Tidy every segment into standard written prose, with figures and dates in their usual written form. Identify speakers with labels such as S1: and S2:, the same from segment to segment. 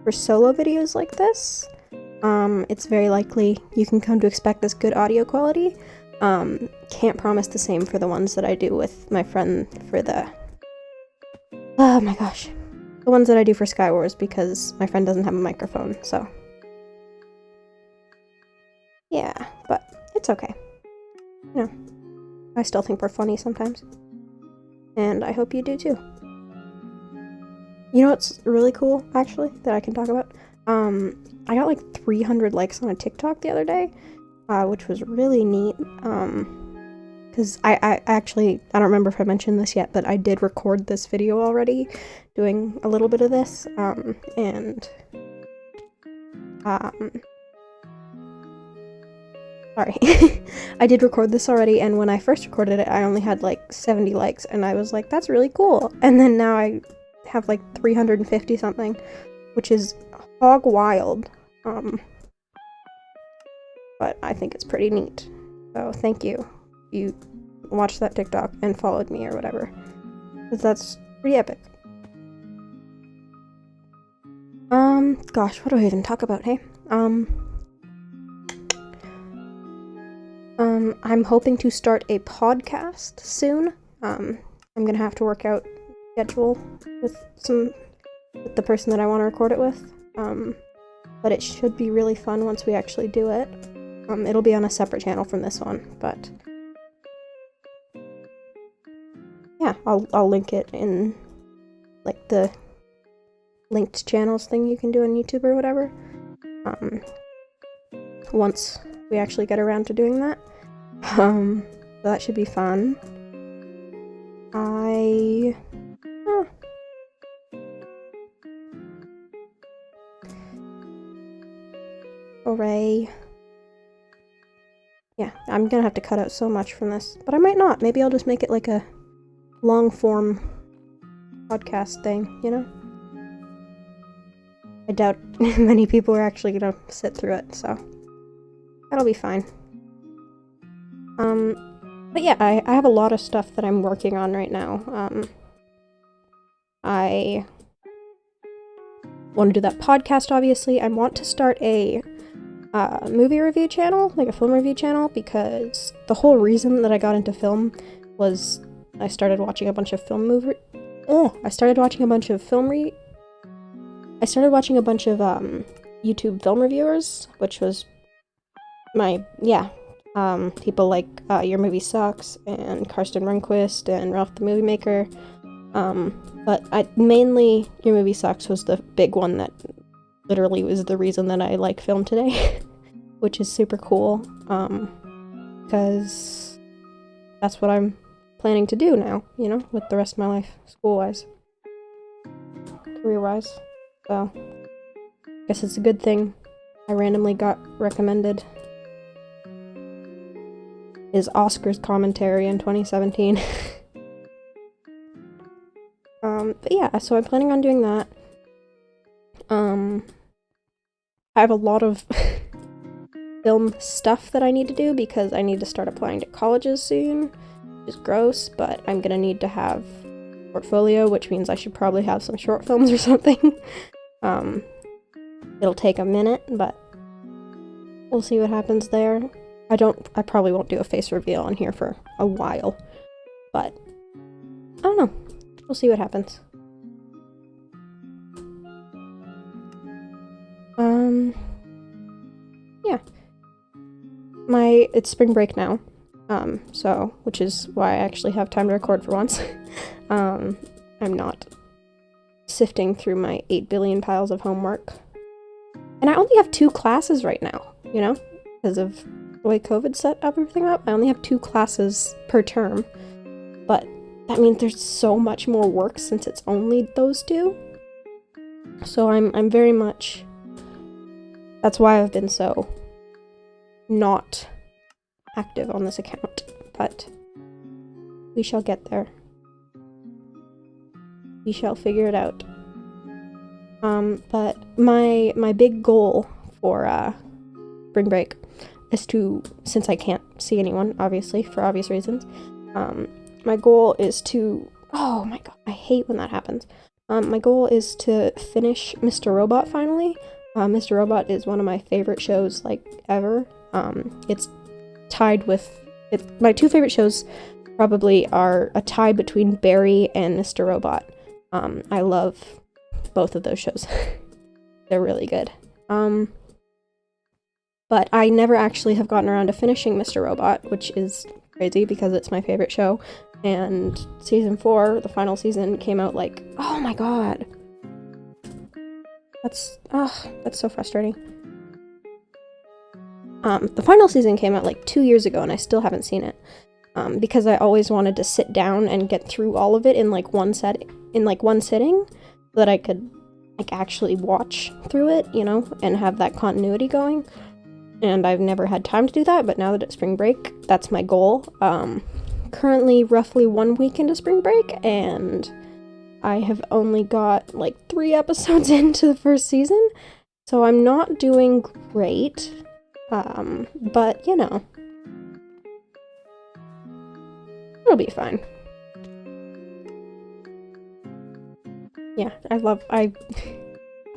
S1: for solo videos like this, it's very likely you can come to expect this good audio quality. Can't promise the same for the ones that I do with my friend for the... Oh my gosh. The ones that I do for Skywars, because my friend doesn't have a microphone, so... Yeah, but it's okay. You know, I still think we're funny sometimes. And I hope you do too. You know what's really cool, actually, that I can talk about? I got like 300 likes on a TikTok the other day, which was really neat. Because I actually, I don't remember if I mentioned this yet, but I did record this video already, doing a little bit of this, sorry. I did record this already, and when I first recorded it, I only had like 70 likes, and I was like, that's really cool. And then now I have like 350 something, which is hog wild. But I think it's pretty neat. So thank you. You watched that TikTok and followed me or whatever. Because that's pretty epic. Gosh, what do I even talk about, hey? I'm hoping to start a podcast soon. I'm gonna have to work out schedule with the person that I want to record it with. But it should be really fun once we actually do it. It'll be on a separate channel from this one, but yeah, I'll link it in like the linked channels thing you can do on YouTube or whatever. Once we actually get around to doing that. So that should be fun. Hooray. Yeah, I'm gonna have to cut out so much from this, but I might not. Maybe I'll just make it like a long-form podcast thing, you know? I doubt many people are actually gonna sit through it, so that'll be fine. But yeah, I have a lot of stuff that I'm working on right now. I want to do that podcast, obviously. I want to start a movie review channel, like a film review channel, because the whole reason that I got into film was I started watching a bunch of YouTube film reviewers, which was people like Your Movie Sucks and Karsten Runquist and Ralph the Movie Maker. But mainly Your Movie Sucks was the big one that literally was the reason that I like film today, which is super cool, because that's what I'm planning to do now, you know, with the rest of my life, school-wise, career-wise. So, I guess it's a good thing I randomly got recommended is Oscars commentary in 2017. But yeah, so I'm planning on doing that. I have a lot of film stuff that I need to do because I need to start applying to colleges soon, which is gross, but I'm gonna need to have a portfolio, which means I should probably have some short films or something. It'll take a minute, but we'll see what happens there. I probably won't do a face reveal on here for a while, but I don't know. We'll see what happens. Yeah. It's spring break now, which is why I actually have time to record for once. I'm not sifting through my 8 billion piles of homework. And I only have 2 classes right now, you know, because of the way COVID set everything up. I only have 2 classes per term, but that means there's so much more work since it's only those 2. So I'm very much... That's why I've been so not active on this account, but we shall get there. We shall figure it out. But my big goal for spring break is to, since I can't see anyone, obviously, for obvious reasons, my goal is to, oh my god, I hate when that happens. My goal is to finish Mr. Robot finally. Mr. Robot is one of my favorite shows, like, ever. It's tied with... my two favorite shows probably are a tie between Barry and Mr. Robot. I love both of those shows. They're really good. But I never actually have gotten around to finishing Mr. Robot, which is crazy because it's my favorite show. And season 4, the final season, came out like, oh my god. That's so frustrating. The final season came out like 2 years ago and I still haven't seen it. Because I always wanted to sit down and get through all of it in like one sitting, so that I could like actually watch through it, you know, and have that continuity going. And I've never had time to do that, but now that it's spring break, that's my goal. Currently roughly 1 week into spring break, and I have only got like 3 episodes into the first season, so I'm not doing great, but you know, it'll be fine. Yeah, I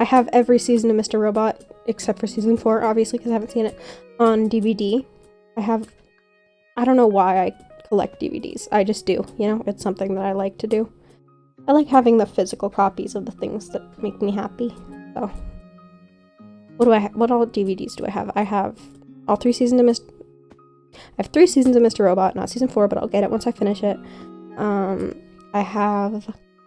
S1: have every season of Mr. Robot, except for season 4, obviously, because I haven't seen it, on DVD. I don't know why I collect DVDs. I just do, you know? It's something that I like to do. I like having the physical copies of the things that make me happy. So, what all DVDs do I have? I have all 3 seasons of I have 3 seasons of Mr. Robot, not season 4, but I'll get it once I finish it.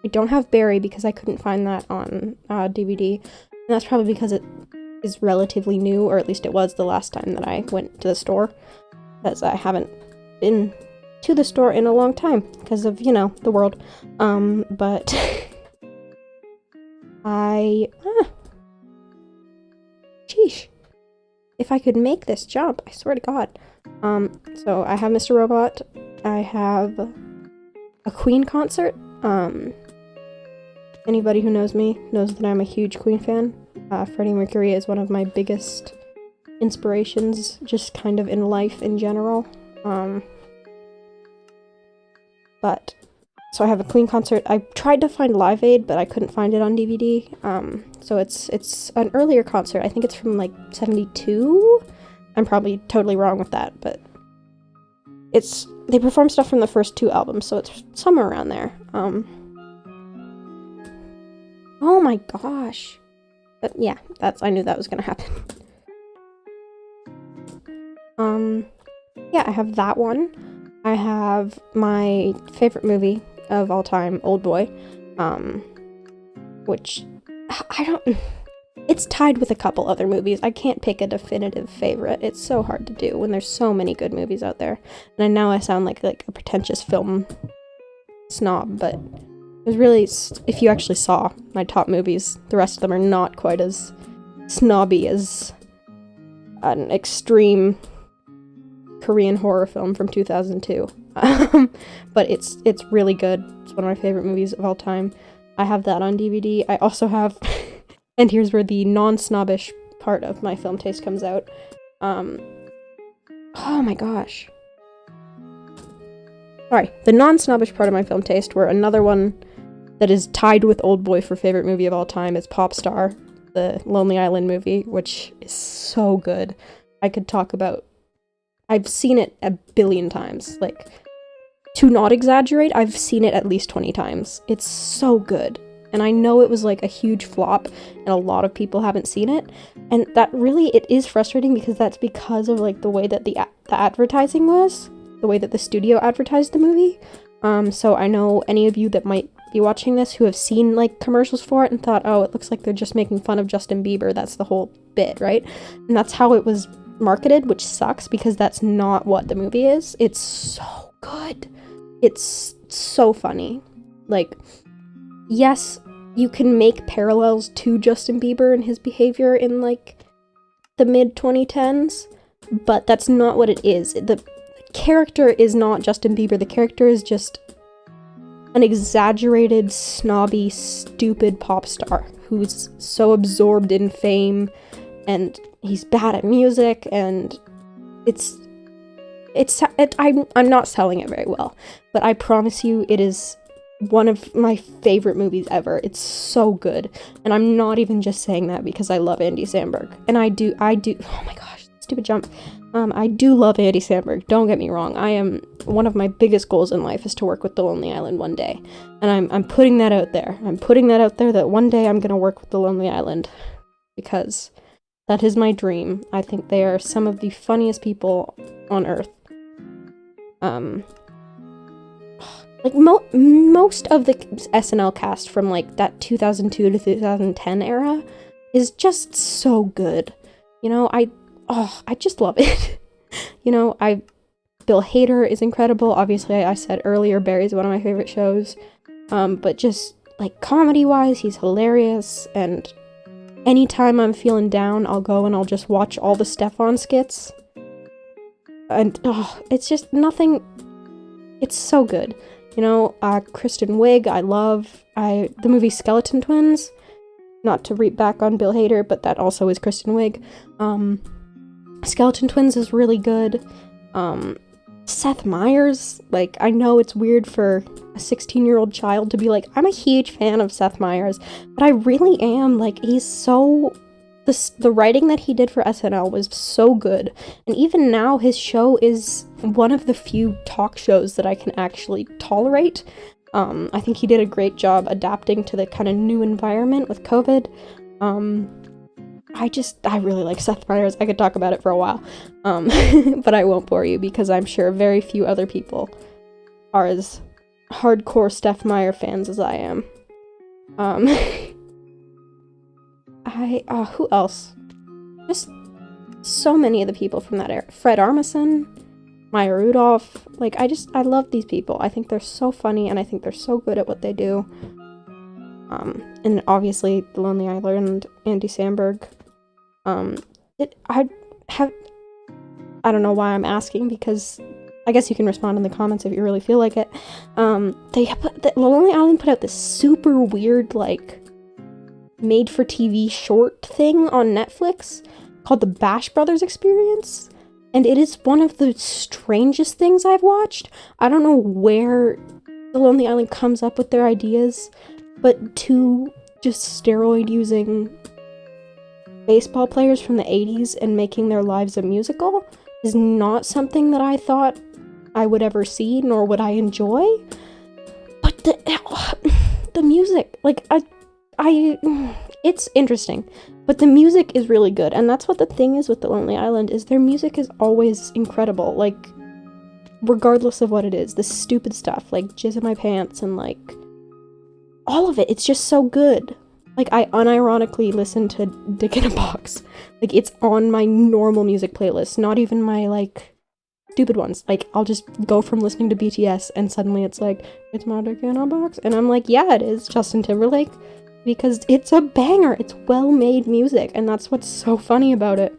S1: I don't have Barry because I couldn't find that on DVD, and that's probably because it is relatively new, or at least it was the last time that I went to the store, because I haven't been to the store in a long time because of, you know, the world. But sheesh. If I could make this jump, I swear to God. So I have Mr. Robot, I have a Queen concert. Anybody who knows me knows that I'm a huge Queen fan. Freddie Mercury is one of my biggest inspirations, just kind of in life in general. So I have a Queen concert. I tried to find Live Aid, but I couldn't find it on DVD. So it's an earlier concert. I think it's from like 72. I'm probably totally wrong with that, but they perform stuff from the first 2 albums, so it's somewhere around there. Oh my gosh. But yeah, I knew that was gonna happen. Yeah, I have that one. I have my favorite movie of all time, Old Boy, which it's tied with a couple other movies. I can't pick a definitive favorite. It's so hard to do when there's so many good movies out there. And I know I sound like a pretentious film snob, but it was really, if you actually saw my top movies, the rest of them are not quite as snobby as an extreme Korean horror film from 2002. But it's really good. It's one of my favorite movies of all time. I have that on DVD. I also have, and here's where the non-snobbish part of my film taste comes out. Oh my gosh. Sorry, the non-snobbish part of my film taste, where another one that is tied with Old Boy for favorite movie of all time is Pop Star, the Lonely Island movie, which is so good. I could talk about... I've seen it a billion times. Like, to not exaggerate, I've seen it at least 20 times. It's so good. And I know it was like a huge flop, and a lot of people haven't seen it. And that really, it is frustrating because that's because of like the way that the advertising was, the way that the studio advertised the movie. So I know any of you that might be watching this who have seen like commercials for it and thought, oh, it looks like they're just making fun of Justin Bieber. That's the whole bit, right? And that's how it was marketed, which sucks because that's not what the movie is. It's so good. It's so funny. Like, yes, you can make parallels to Justin Bieber and his behavior in like the mid 2010s, but that's not what it is. The character is not Justin Bieber. The character is just an exaggerated, snobby, stupid pop star who's so absorbed in fame, and he's bad at music, and I'm not selling it very well, but I promise you it is one of my favorite movies ever. It's so good. And I'm not even just saying that because I love Andy Samberg. And I do, oh my gosh, stupid jump. I do love Andy Samberg, don't get me wrong. One of my biggest goals in life is to work with The Lonely Island one day. And I'm putting that out there. I'm putting that out there that one day I'm gonna work with The Lonely Island. Because that is my dream. I think they are some of the funniest people on earth. Like, most of the SNL cast from, like, that 2002 to 2010 era is just so good. You know, I just love it. You know, Bill Hader is incredible. Obviously, I said earlier, Barry's one of my favorite shows. But just, like, comedy-wise, he's hilarious, and anytime I'm feeling down, I'll go and I'll just watch all the Stefan skits. And, it's just nothing... It's so good. You know, Kristen Wiig, I love. The movie Skeleton Twins, not to reap back on Bill Hader, but that also is Kristen Wiig. Skeleton Twins is really good. Seth Meyers, like, I know it's weird for a 16-year-old child to be like, I'm a huge fan of Seth Meyers, but I really am. Like, he's so... The writing that he did for SNL was so good, and even now his show is one of the few talk shows that I can actually tolerate. I think he did a great job adapting to the kind of new environment with COVID. I really like Seth Meyers. I could talk about it for a while, but I won't bore you because I'm sure very few other people are as hardcore Steph Meyer fans as I am. Who else? Just so many of the people from that era. Fred Armisen, Maya Rudolph. Like, I love these people. I think they're so funny, and I think they're so good at what they do. And obviously, The Lonely Island, Andy Samberg. I don't know why I'm asking, because I guess you can respond in the comments if you really feel like it. The Lonely Island put out this super weird, like, made-for-TV short thing on Netflix called The Bash Brothers Experience, and it is one of the strangest things I've watched. I don't know where The Lonely Island comes up with their ideas, but two just steroid-using baseball players from the 80s and making their lives a musical is not something that I thought I would ever see, nor would I enjoy. But the music, like, it's interesting, but the music is really good, and that's what the thing is with The Lonely Island, is their music is always incredible, like, regardless of what it is, the stupid stuff, like Jizz in My Pants, and, like, all of it, it's just so good. Like, I unironically listen to Dick in a Box, like, it's on my normal music playlist, not even my, like, stupid ones. Like, I'll just go from listening to BTS, and suddenly it's like, it's my Dick in a Box, and I'm like, yeah, it is Justin Timberlake. Because it's a banger, it's well-made music, and that's what's so funny about it,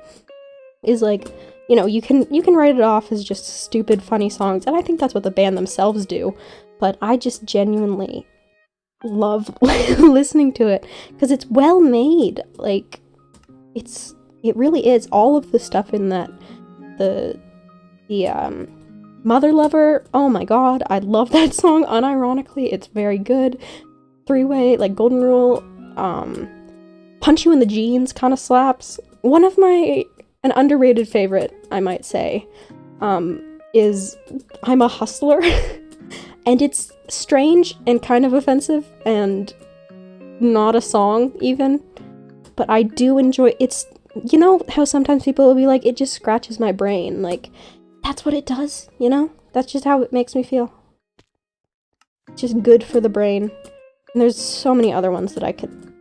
S1: is, like, you know, you can write it off as just stupid, funny songs, and I think that's what the band themselves do, but I just genuinely love listening to it, because it's well-made, like, it really is. All of the stuff in that, the Mother Lover, oh my god, I love that song, unironically, it's very good. Three-Way, like Golden Rule, Punch You in the Jeans kind of slaps. One of an underrated favorite, I might say, is I'm a Hustler, and it's strange and kind of offensive, and not a song, even, but I do enjoy, it's, you know how sometimes people will be like, it just scratches my brain, like, that's what it does, you know? That's just how it makes me feel. It's just good for the brain. And there's so many other ones that I could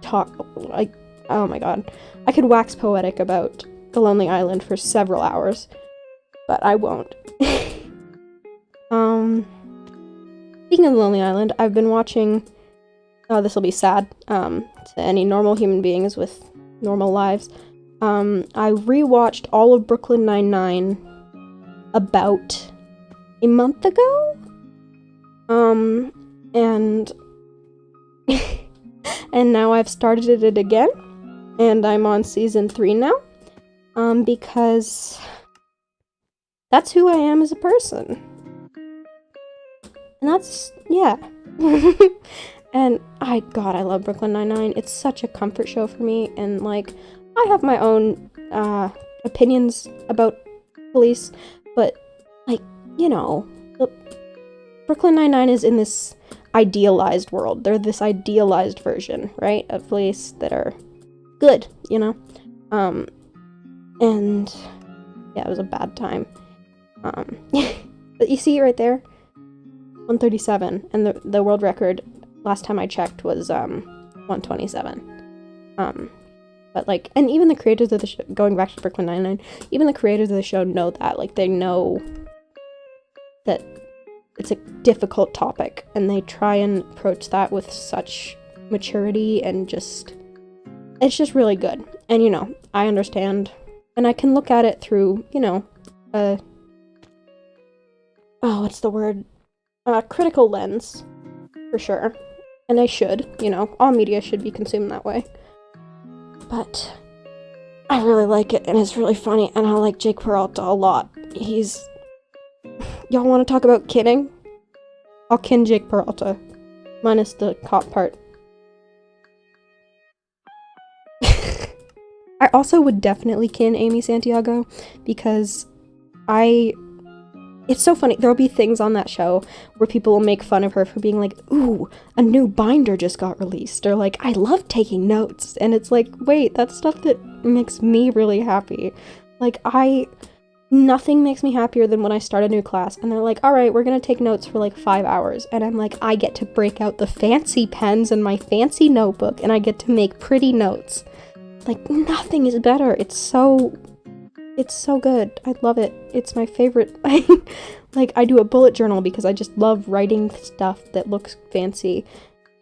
S1: talk, like, oh my god. I could wax poetic about The Lonely Island for several hours, but I won't. Speaking of The Lonely Island, I've been watching, this will be sad, to any normal human beings with normal lives. I rewatched all of Brooklyn Nine-Nine about a month ago? And and now I've started it again, and I'm on season 3 now, because that's who I am as a person. And that's, yeah. And God, I love Brooklyn Nine-Nine. It's such a comfort show for me, and, like, I have my own, opinions about police, but, like, you know, Brooklyn Nine-Nine is in this idealized world. They're this idealized version, right, of police that are good, you know? And, yeah, it was a bad time. But you see right there? 137, and the world record last time I checked was 127. But, like, and even the creators of the show, going back to Brooklyn Nine-Nine, even the creators of the show know that. Like, they know that it's a difficult topic, and they try and approach that with such maturity, and just, it's just really good. And, you know, I understand, and I can look at it through, you know, what's the word? Critical lens, for sure. And I should, you know, all media should be consumed that way. But I really like it, and it's really funny, and I like Jake Peralta a lot. Y'all want to talk about kinning? I'll kin Jake Peralta, minus the cop part. I also would definitely kin Amy Santiago, because it's so funny. There'll be things on that show where people will make fun of her for being like, ooh, a new binder just got released. Or like, I love taking notes. And it's like, wait, that's stuff that makes me really happy. Like, nothing makes me happier than when I start a new class and they're like, all right, we're going to take notes for like 5 hours. And I'm like, I get to break out the fancy pens and my fancy notebook and I get to make pretty notes. Like, nothing is better. It's so good. I love it. It's my favorite. Like, I do a bullet journal because I just love writing stuff that looks fancy.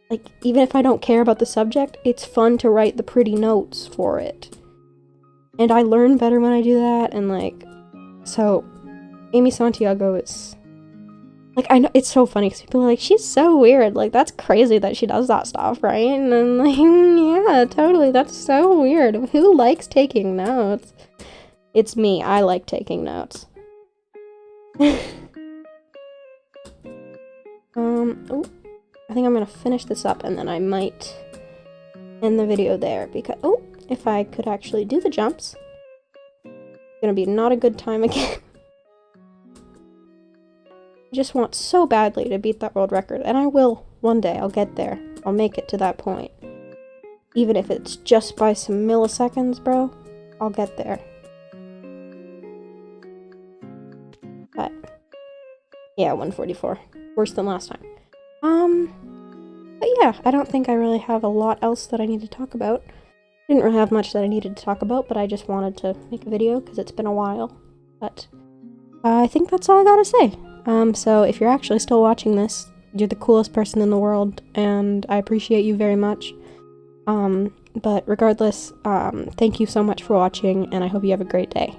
S1: Like, even if I don't care about the subject, it's fun to write the pretty notes for it. And I learn better when I do that, and, like, so, Amy Santiago is, like, I know, it's so funny, because people are like, she's so weird, like, that's crazy that she does that stuff, right? And I'm like, yeah, totally, that's so weird. Who likes taking notes? It's me. I like taking notes. Oh, I think I'm gonna finish this up and then I might end the video there because, if I could actually do the jumps, it's gonna be not a good time again. I just want so badly to beat that world record, and I will one day. I'll get there. I'll make it to that point. Even if it's just by some milliseconds, bro, I'll get there. But, yeah, 144. Worse than last time. But yeah, I don't think I really have a lot else that I need to talk about. Didn't really have much that I needed to talk about, but I just wanted to make a video because it's been a while. But I think that's all I gotta say. So if you're actually still watching this, you're the coolest person in the world, and I appreciate you very much. But regardless, thank you so much for watching, and I hope you have a great day.